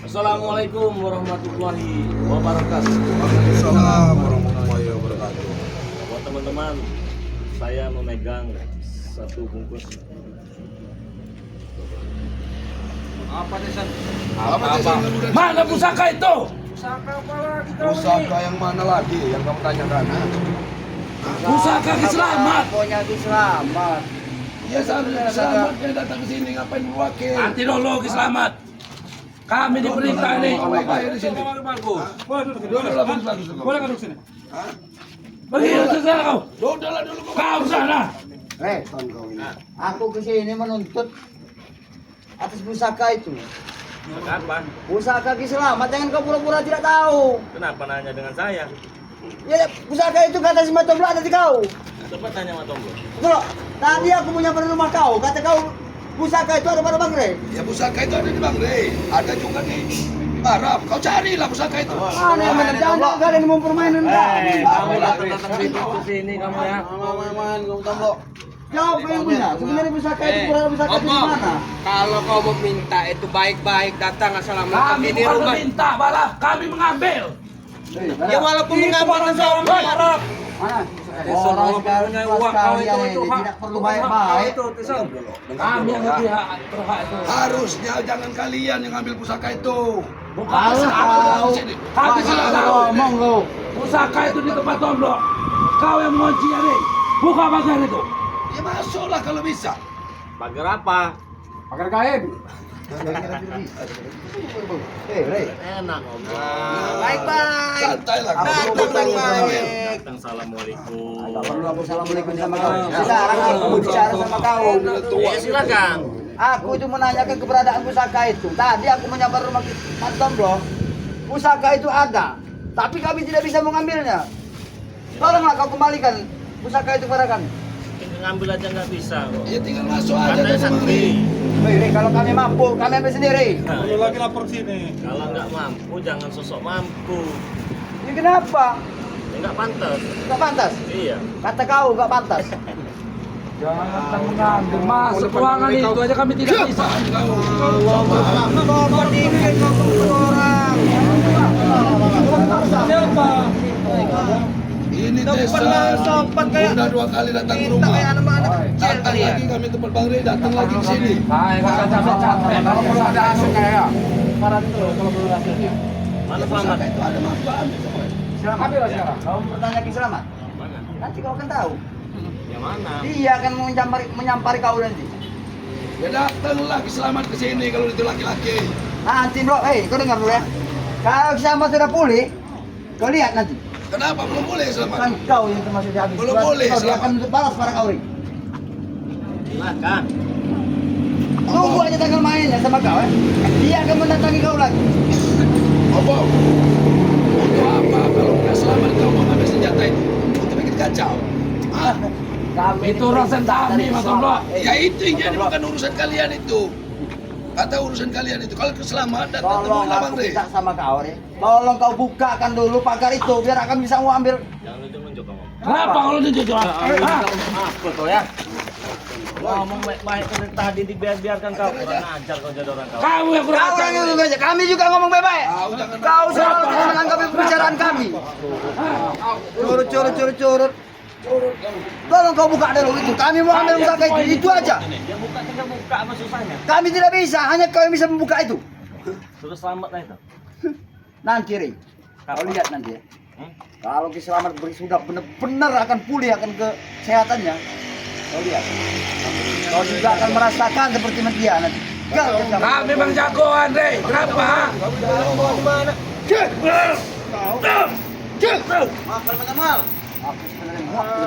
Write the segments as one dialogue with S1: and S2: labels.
S1: Assalamualaikum warahmatullahi wabarakatuh.
S2: Waalaikumsalam warahmatullahi wabarakatuh.
S1: Buat teman-teman, saya memegang satu bungkus.
S3: Apa nih San?
S2: Apa?
S3: Mana pusaka itu?
S2: Pusaka yang mana lagi yang kamu tanyakan?
S3: Pusaka Ki Slamet.
S4: Pokoknya Ki Slamet.
S2: Ya selamat yang datang ke sini ngapain berwakil?
S3: Nanti dulu Ki Slamet. Kami diperintah nih.
S2: Ngapain di sini?
S3: Boleh duduk sini. Pergi ke sana kau.
S2: Duduklah dulu
S3: Kau sana.
S4: Ton kau ini. Aku kesini menuntut atas pusaka itu.
S1: Apa?
S4: Pusaka Ki Slamet, jangan kau pura-pura tidak tahu.
S1: Kenapa nanya dengan saya?
S4: Ya, pusaka itu kata si Matomblo ada di kau.
S1: Coba tanya sama Tombol.
S4: Bro, tadi aku menyamper rumah kau, kata kau pusaka itu ada pada Bang Rey.
S2: Ya pusaka itu ada di Bang Rey, ada juga di Arab. Kau carilah pusaka itu.
S4: Mana yang benar? Jangan kalian mempermainkan
S1: Kamu datang ke sini kamu ya.
S4: Jawab kau yang punya. Sebenarnya pusaka itu berada pusaka itu di mana?
S5: Kalau kau meminta itu baik-baik datang assalamualaikum
S3: Kami
S5: ini
S3: bukan
S5: rumah.
S3: meminta, malah kami mengambil.
S5: Ya walaupun mengambil sesuatu Arab.
S4: Mana? Orang sekarang puas kalian ini tidak perlu baik-baik.
S3: Kami yang lebih berhak itu.
S2: Harusnya jangan kalian yang ambil pusaka itu.
S3: Bukan
S4: Kalau
S3: pusaka
S4: kau
S3: di sini. Kami sudah
S4: Masa
S3: tahu.
S4: ngomong kau.
S3: Pusaka itu di tempat Tomblo. Kau yang menguncinya nih. Buka pagar itu.
S2: Ya masuklah kalau bisa.
S1: Pagar apa?
S4: Pagar gaib. Rey.
S1: Enak ngobrol.
S5: Baik-baik.
S2: Santailah.
S4: Aku
S5: Datang
S4: mau
S5: baik.
S1: Datang assalamualaikum.
S4: Enggak perlu aku assalamualaikum sama kau. Sekarang aku bicara sama kau.
S1: Ya silakan.
S4: Aku itu menanyakan keberadaan pusaka itu. Tadi aku menyambar rumah Mas Tomblo. Pusaka itu ada, tapi kami tidak bisa mengambilnya. Tolonglah kau kembalikan pusaka itu kepada kami.
S1: Ngambil aja nggak bisa kok.
S2: Ya tinggal masuk aja
S1: Katanya
S2: ke Bang
S1: sakti.
S2: Rey.
S4: Rey, kalau kami mampu, kami ambil sendiri.
S1: Kalau nggak mampu jangan sosok mampu.
S4: Ini kenapa?
S1: Ya nggak pantas.
S4: Enggak pantas.
S1: Iya.
S4: Kata kau enggak pantas.
S3: Jangan mengambil. Masuk ruangan itu aja kami tidak bisa.
S2: Ini desa udah 2 kali datang ke rumah. Datang lagi kami tempat Bang Rey, datang lagi ke sini.
S3: Saya capek-capek. Kalau perlu ada hasil kayak.
S1: Mana selamat?
S2: Itu ada manfaat.
S4: Selamat ambil sekarang. Kau bertanya Ki Selamat.
S1: Mana?
S4: Nanti kau akan tahu.
S1: Yang mana?
S4: Dia akan menyampari kau nanti.
S2: Ya datanglah Ki Slamet ke sini kalau itu laki-laki.
S4: Nanti bro, kau dengar dulu ya. Kalau Ki Selamat sudah pulih, kau lihat nanti.
S2: Kenapa belum boleh Slamet?
S4: Kan kau yang termasuk dihabis.
S2: Belum boleh,
S4: Dia
S2: Selamat.
S4: akan balas pada kau Rey.
S1: Silakan.
S4: Tunggu aja tanggal mainnya sama kau ya. Dia akan mendatangi kau lagi.
S2: Apa? Untuk apa kalau nggak Slamet kau mau ambil senjata itu? Untuk bikin kacau. Ah,
S4: Kami
S3: Itu urusan kami, Mas Tomblo.
S2: ya itu yang jadi bukan urusan kalian itu. Kata urusan kalian itu. Kalau keselamatan
S4: Tolong
S2: temuilah Bang
S4: aku
S2: Rey.
S4: minta sama kau Rey. Tolong kau bukakan dulu pagar itu biar akan bisa mau ambil.
S1: Jangan nunjuk-nunjuk kamu.
S3: Kenapa kalau dijujur? Hah?
S1: Apa kau ya? Ngomong baik-baik dari tadi dibiarkan kau. Kurang ajar kau jadi orang kau.
S3: Kamu yang kurang
S4: Kau
S3: ajar.
S4: yang itu aja. Kami juga ngomong baik-baik.
S2: Kau jangan
S4: Kau selalu menanggapi pembicaraan kami. Curut. Tolong kau buka dulu itu. Kami mau ambil pusaka itu aja.
S1: Dia buka tinggal buka apa susahnya?
S4: Kami tidak bisa. Hanya kau yang bisa membuka itu.
S1: Sudah selamat lah itu.
S4: Nanti Rey. Kau lihat nanti ya.
S1: Hmm?
S4: Kalau Ki Slamet sudah benar-benar akan pulih akan kesehatannya. Kau lihat. Kau juga akan merasakan seperti dia nanti.
S3: Kami memang jagoan, Rey. Kenapa? Ha?
S4: Aku sebenarnya muak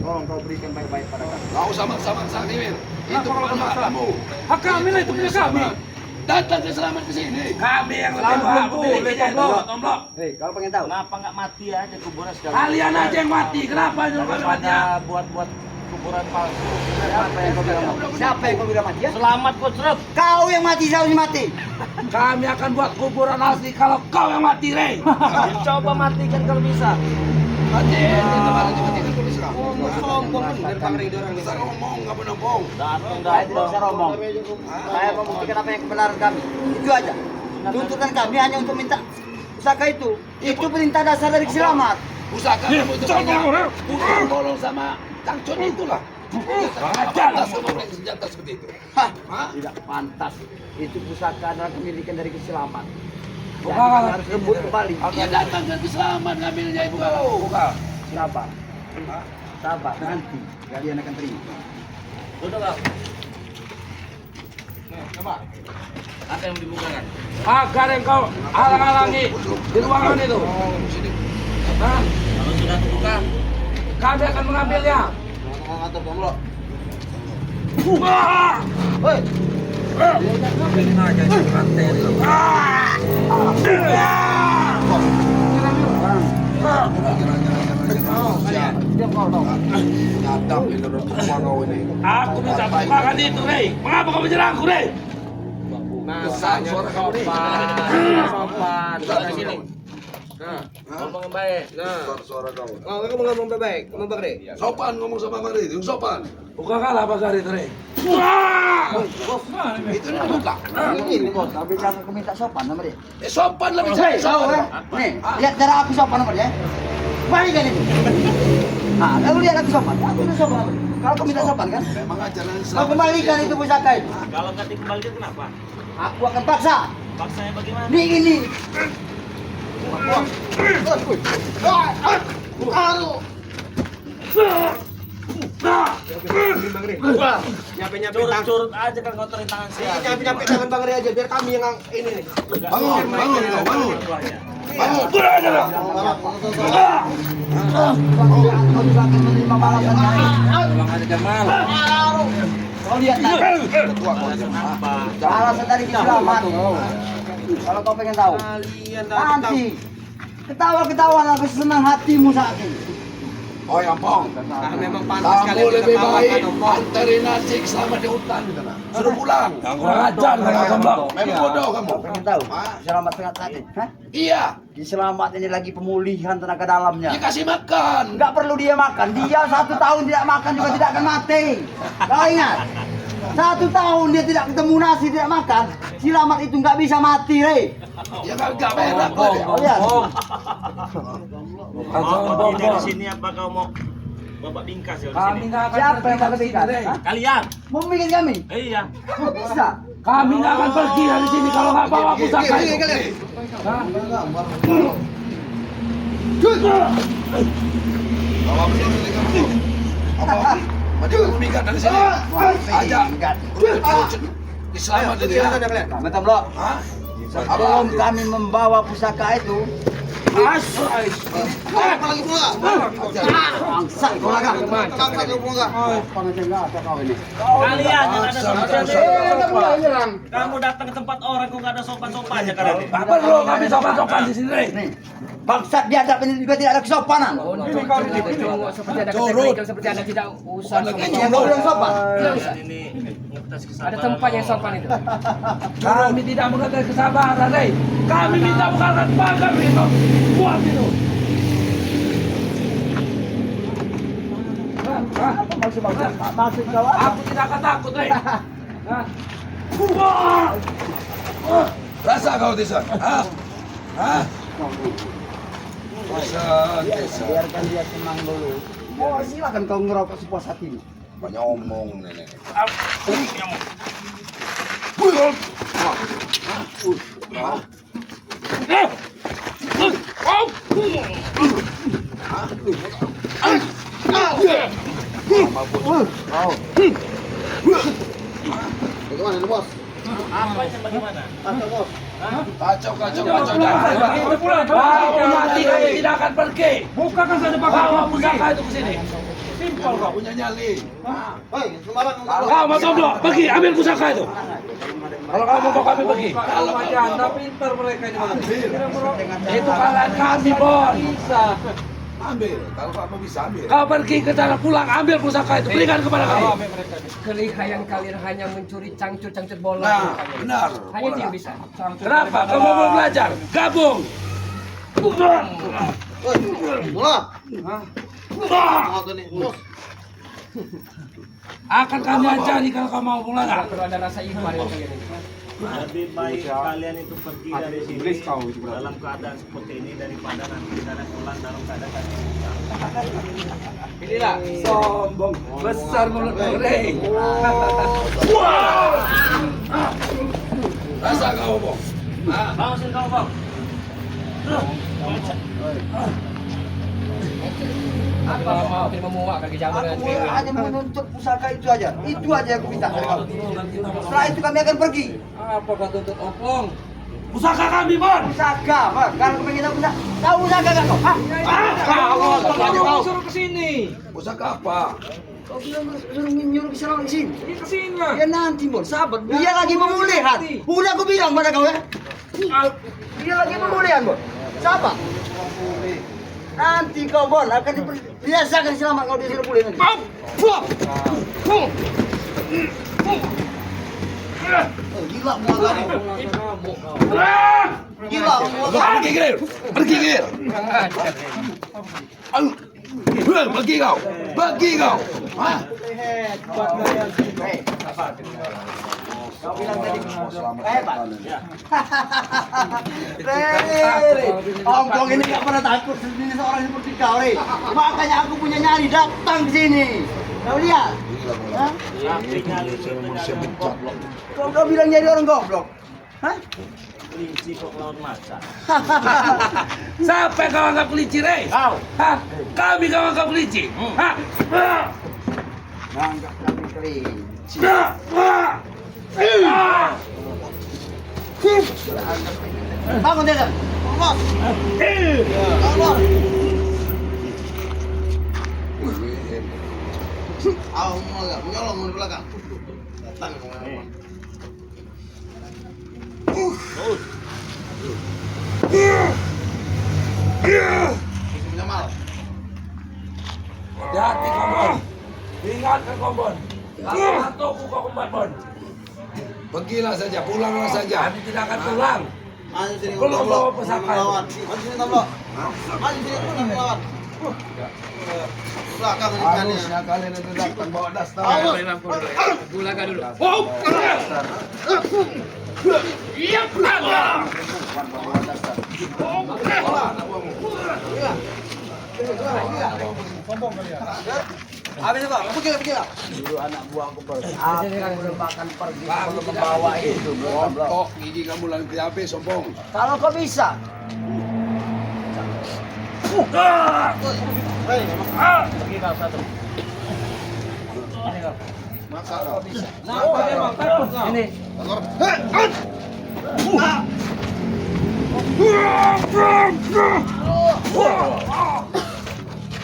S4: Tolong kau berikan baik-baik pada kami.
S2: Kau sama-sama Wil. Itu bukan hak kamu.
S3: Hak kami lah itu punya kami.
S2: Datang ke Slamet ke sini.
S3: Kami yang lebih berhak memilikinya itu, Tomblo.
S4: Hei, kau pengen tahu?
S1: Kenapa nggak mati aja kuburan sekali?
S3: Kalian aja yang mati. Kenapa yang mati?
S1: Daripada buat kuburan palsu.
S4: Siapa yang kau bilang mati? Siapa yang kau bilang mati ya?
S1: Selamat kok, Srep.
S4: Kau yang mati, saya yang mati.
S3: Kami akan buat kuburan asli kalau kau yang mati, Rey.
S1: Coba matikan kalau bisa.
S2: Mati, kita malah dimatikan polisi kamu.
S5: Sombong kan dari Bang Ridho orang
S2: Bisa
S5: gitu.
S2: ngomong, nggak pernah bohong.
S4: Saya tidak bisa ngomong. Saya membuktikan apa yang kebenaran kami. Itu aja. Tuntutan kami hanya untuk minta pusaka itu. Itu perintah dasar dari Selamat.
S2: Usahakan kamu itu banyak. Bukan bolong sama Kang Con itulah. Pantas kamu pakai senjata seperti itu.
S4: Hah,
S2: Hah?
S4: tidak pantas. Itu pusaka adalah kepemilikan dari Selamat.
S3: Bukan.
S4: Jadi harus rebut kembali.
S2: Dia datang ke selamat ngambilnya itu.
S3: Bukan.
S4: Sabar. Sabar. Nanti kalian akan terima.
S1: Duduk, Kak. Coba. Apa yang dibukakan?
S3: Agar yang kau halang-halangi di ruangan itu. Nah,
S1: Kalau sudah terbuka,
S3: kami akan mengambilnya.
S4: Hei, diam kau dong.
S2: Nyadap ini rumah kau ini.
S3: Aku minta bukakan itu, Rey. Mengapa kau menyerangku, Rey?
S5: Masanya
S2: Suara kamu nih.
S5: sopan. Sana sini. Nah,
S1: ngomong yang baik.
S5: nah.
S2: Suara kau.
S5: Oh, kamu ngomong baik, ngomong Bang Ridho.
S2: Sopan ngomong sama Mari, itu sopan.
S3: Bukakanlah pagar itu, Rey.
S2: Itu nih buka.
S4: Ini bos, tapi jangan kau minta sopan sama dia.
S2: Sopan lah bicara
S4: Hei, kau
S2: sopan.
S4: nih, lihat cara aku sopan sama dia. Balikkan itu. Ah, kau lihat aku sopan. Aku udah sopan sama dia. Kalau kau minta sopan kan,
S2: Memang ajaran
S4: kau
S2: Islam.
S4: kembalikan itu pusaka itu.
S1: Kalau nggak dikembalikan kenapa?
S4: Aku akan paksa.
S1: Paksanya bagaimana?
S4: Nih ini.
S5: Nyampe-nyampe tangan.
S1: Curut aja kan ngotorin tangan saya.
S5: Nyampe-nyampe tangan Bang Ridho aja biar kami yang ini nih.
S2: Bangun, bangun kau, bangun. Bangun.
S4: Kau juga akan menerima balasannya. Kau lihat nanti. Balasan dari Selamat. Kalau kau pengen tahu.
S5: Kalian
S4: Nanti. Ketawa-ketawa lah senang hatimu saat ini.
S2: Oh ya, Pong.
S5: Nah, memang pantas
S2: Kamu
S5: kalian
S2: lebih
S5: bisa
S2: baik
S5: kalahkan Om.
S2: anterin Acik selama di hutan di sana. Suruh pulang.
S3: Yang kurang ajar dengan goblok.
S2: Memang bodoh kamu.
S4: Kau pengen tahu? Selamat tengah saat ini. Hah?
S2: Iya,
S4: Di Selamat ini lagi pemulihan tenaga dalamnya.
S2: dikasih makan.
S4: Enggak perlu dia makan. Dia 1 tahun tidak makan juga tidak akan mati. Kau ingat? 1 tahun dia tidak ketemu nasi, tidak makan. Selamat itu nggak bisa mati, Rey.
S2: Ya enggak berak lah dia.
S4: Oh ya.
S3: Bukan
S1: Mau
S3: sombong,
S1: pergi dari
S3: Bos.
S1: sini apa kau mau bapak bingkas ya di
S3: Kami
S1: sini?
S3: nggak akan
S4: Siapa
S3: pergi
S4: yang mau
S3: dari sini,
S4: lebihkan?
S3: Rey.
S4: Hah?
S1: Kalian?
S4: Mau bikin kami?
S1: Iya.
S4: Kok bisa?
S3: Kami nggak akan pergi dari sini kalau nggak bawa pusaka itu. Hah?
S2: Bawa sini kamu. Apa? Maju kamu minggat dari sini. Aja. Selamat itu ya.
S4: Minta blok.
S2: Hah?
S4: Sebelum kami membawa pusaka itu, bangsa kau lagak.
S1: Kalian yang ada
S2: Sama
S1: sopan. Kamu datang ke tempat orang kok nggak ada sopan-sopannya kalian ini.
S3: Nggak perlu kami sopan-sopan di sini, Rey.
S4: Nih, bangsat biadab ini juga tidak ada kesopanan.
S6: Seperti ada keteknikan, seperti anda tidak usah
S4: Ini yang kau bilang sopan.
S1: Kalian ini ngetes kesabaran.
S6: ada tempat yang sopan itu.
S3: Kami tidak mengerti kesabaran, Rey. Kami minta bukakan pagar itu. Buat itu. Hah?
S4: Maksud kau apa?
S3: Aku tidak akan takut, Rey. Hah? Wah!
S2: Rasa kau Tisan? Hah? Hah? Tisan.
S4: Biarkan dia senang dulu. Oh, silakan kau ngerokok sepuas hatimu.
S2: Banyak omong nenek.
S4: Bagaimana nih, Bos?
S1: Apa yang bagaimana?
S2: Kacau, kacau,
S3: Jangan
S2: kacau.
S3: pulang, Rey. Begitu pulang. Kau mati, kami tidak akan pergi.
S6: Bukakan saja
S3: Bawa pusaka itu ke sini.
S2: Simpel kau punya nyali.
S4: Hei, sembarang
S3: Kau mau goblok, pergi ambil pusaka itu. Kalau kamu mau kami pergi.
S2: Kalau
S6: Anda pintar mereka ini.
S3: Itu kalian kami, Bos.
S2: Ambil. Kalau kamu bisa ambil.
S3: Kau pergi ke sana pulang, ambil pusaka itu, berikan kepada kami.
S6: Kelihayan kalian hanya mencuri cangcur-cangcur bola.
S2: Nah, benar.
S6: Hanya itu yang bisa.
S3: Kenapa? Kamu mau belajar? Gabung. Akan kami ajari kalau kamu mau belajar.
S6: Kalau ada rasa ikhwan yang kalian ini.
S1: Lebih baik kalian itu pergi dari sini dalam keadaan seperti ini daripada nanti kalian pulang dalam keadaan kaki buta.
S5: Inilah.
S3: Sombong, besar mulut goreng.
S2: Rasa kau, Bang.
S1: Bang, sini kau bang.
S6: Apa mau tidak memuak kaki jamur
S4: Aku hanya menuntut pusaka itu aja. Itu aja yang aku minta dari kamu. Setelah itu kami akan pergi.
S3: Apa kau tuntut opong? Pusaka kami, Mon.
S4: Pusaka, Bang. Kalau kau ingin tahu pusaka, tahu pusaka kan kau? Hah?
S3: Kau suruh ke sini.
S2: Pusaka apa?
S4: Kau bilang suruh nyuruh bisa orang sini.
S3: Ini ke sini lah.
S4: Ya nanti, Mon. Sabar. Dia lagi pemulihan. Udah aku bilang pada kau ya. Dia lagi pemulihan, Bon. Sabar. Nanti kau, Bon, akan dibiasakan selama kau di sini pulih nanti. Oh, gila muat kamu. Gila muat kamu.
S2: Pergi, Gir. Pergi, Gir. Pergi kau. Pergi kau. Hah?
S4: Hei. Kau bilang tadi hebat. Rey, Ompong ini gak pernah takut sendiri seorang seperti kau, Rey. Makanya aku punya nyali datang ke sini. Kau lihat? Hah?
S1: Tapi nyali itu nyali goblok.
S4: Kau bilang jadi orang goblok? Hah?
S1: Kelinci kok lawan macan.
S3: Siapa yang kau anggap kelinci, Rey?
S1: Kau.
S3: Hah? Kami kau anggap kelinci? Hah?
S4: Nganggap kami kelinci. Bangun dia, Bos. Bangun. Aku mau enggak menyolong di belakang. Datang. Jamal.
S3: Hati-hati kau, Bon. Ingatkan kau, Bon. Kalau hantuku kau kembat, Bon.
S2: Pergilah saja, pulanglah saja.
S3: Kami tidak akan pulang.
S4: Maju sini
S3: Belum bawa pusaka itu.
S4: Maju sini Tomlo. Maju sini melawan. Belakang ini kan ya.
S2: Harusnya kalian itu datang bawa daster.
S6: Gulakan dulu.
S3: Oh! Iya, pulang.
S4: Habis Pak, pergi lah. Dulu anak buahku pergi. Aku makan pergi belum membawa itu, belum.
S2: Kok gigi kamu lagi habis, sombong.
S4: Kalau kau bisa.
S1: Pergi kau satu. Ini kau.
S2: Masa kau?
S1: Ini.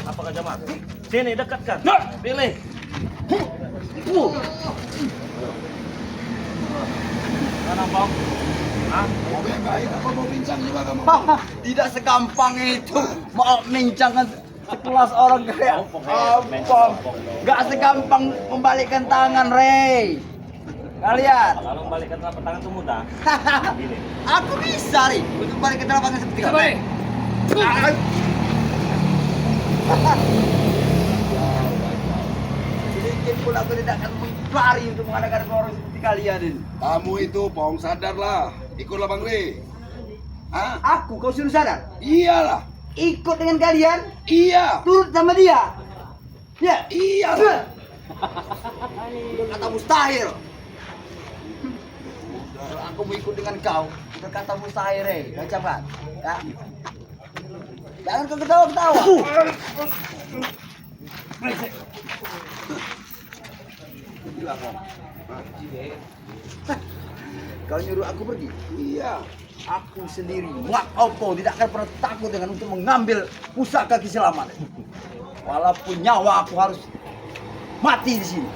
S1: Apakah Jamal? Sini dekatkan. Pilih. Mana bang? Hah?
S2: Mau baik apa mau pincang juga kamu?
S4: Tidak segampang itu mau mincangkan 11 orang kayak Ompong. Gak segampang membalikkan tangan, Rey. Kalian.
S1: Kalau membalikkan telapak tangan itu mudah. Pilih.
S4: Aku bisa, Rey, untuk balik ke lapangan seperti kamu.
S6: Baik.
S4: Sedikit pun aku tidak akan lari untuk mengadakan orang seperti kalian ini.
S2: Kamu itu, Pong, sadarlah. Ikutlah Bang Ri. Hah?
S4: Aku, kau suruh sadar.
S2: Iyalah.
S4: Ikut dengan kalian,
S2: Iya.
S4: turut sama dia. Ya.
S2: Iyalah.
S4: Kata mustahil. Kalau aku mau ikut dengan kau, berkata mustahil, Rey. Baca kan? Ya. Jangan kau ketawa-ketawa. Kau nyuruh aku pergi?
S2: Iya.
S4: Aku sendiri, Wak Opo, tidak akan pernah takut dengan untuk mengambil pusaka keselamatan. Walaupun nyawa aku harus mati di sini.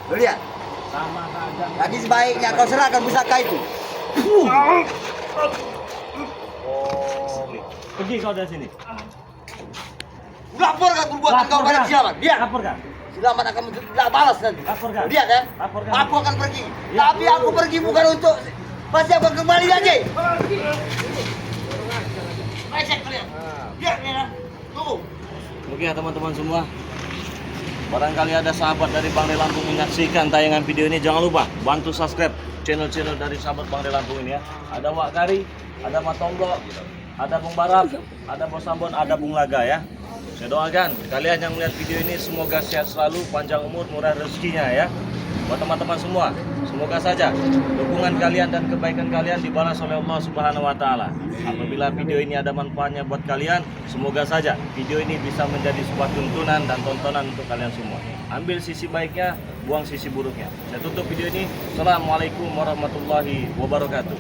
S4: Lo lihat,
S1: Sama saja.
S4: lagi sebaiknya kau serahkan pusaka itu.
S1: Oh. Pergi kau dari sini.
S4: Laporkan perbuatan kau pada siapa? Dia.
S1: Laporkan.
S4: Selamat akan tidak balas nanti.
S1: Laporkan.
S4: Lihat ya.
S1: Laporkan.
S4: Aku akan pergi.
S1: Ya.
S4: Tapi aku pergi bukan untuk pasti akan kembali lagi. Becek kalian. Lihat ya. Tuh.
S1: Oke ya teman-teman semua. Barangkali ada sahabat dari Bang De Lampung menyaksikan tayangan video ini, jangan lupa bantu subscribe channel-channel dari sahabat Bang De Lampung ini ya. Ada Wak Kari, ada Matonggo, ada Bung Barap, ada Bos Ambon, ada Bung Laga ya. Saya doakan kalian yang melihat video ini semoga sehat selalu, panjang umur, murah rezekinya ya. Buat teman-teman semua, semoga saja dukungan kalian dan kebaikan kalian dibalas oleh Allah Subhanahu wa taala. Apabila video ini ada manfaatnya buat kalian, semoga saja video ini bisa menjadi sebuah tuntunan dan tontonan untuk kalian semua. Ambil sisi baiknya, buang sisi buruknya. Saya tutup video ini. Assalamualaikum warahmatullahi wabarakatuh.